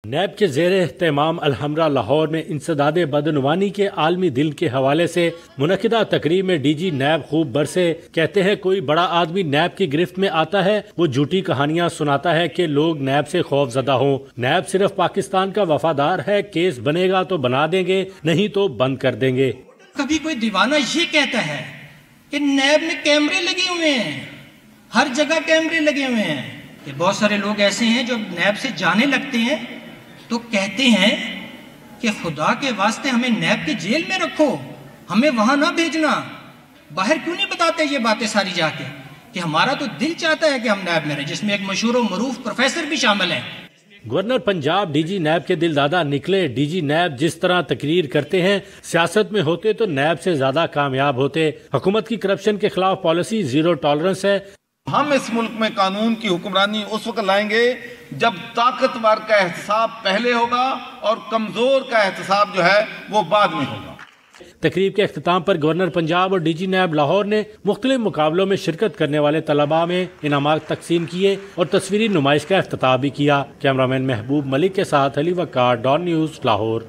NAB کے زیر اہتمام الحمرہ لاہور میں انسداد بدعنوانی کے عالمی دن کے حوالے سے منعقدہ تقریب میں ڈی جی نیب خوب برسے. کہتے ہیں کوئی بڑا آدمی نیب کی گرفت میں آتا ہے وہ جھوٹی کہانیاں سناتا ہے کہ لوگ نیب سے خوف زدہ ہوں. نیب صرف پاکستان کا وفادار ہے، کیس بنے گا تو بنا دیں گے، نہیں تو بند کر دیں گے. کبھی کوئی دیوانہ یہ کہتا ہے کہ نیب میں کیمرے لگے ہوئے ہیں، ہر جگہ کیمرے لگے ہوئے ہیں. کہ بہت سارے لوگ ایسے ہیں جو نیب سے جانے لگتے ہیں تو کہتے ہیں کہ خدا کے واسطے ہمیں نیب کے جیل میں رکھو، ہمیں وہاں نہ بھیجنا. باہر کیوں نہیں بتاتے یہ باتیں ساری جا کے کہ ہمارا تو دل چاہتا ہے کہ ہم نیب میں رہیں، جس میں ایک مشہور و معروف پروفیسر بھی شامل ہیں. Governor Punjab D G NAB کے دل دادا نکلے. ڈی جی نیب جس طرح تقریر کرتے ہیں سیاست میں ہوتے تو نیب سے زیادہ کامیاب ہوتے. حکومت کی کرپشن کے خلاف پالیسی زیرو ٹالرنس ہے. ہم اس ملک میں قانون کی حکمرانی اس وقت لائیں گے جب طاقتور کا احتساب پہلے ہوگا اور کمزور کا احتساب جو ہے وہ بعد میں ہوگا. تقریب کے اختتام پر گورنر پنجاب اور ڈی جی نیب لاہور نے مختلف مقابلوں میں شرکت کرنے والے طلباء میں انعامات تقسیم کیے اور تصویری نمائش کا افتتاح بھی کیا. کیمرامین محبوب ملک کے ساتھ علی وقار، ڈان نیوز، لاہور.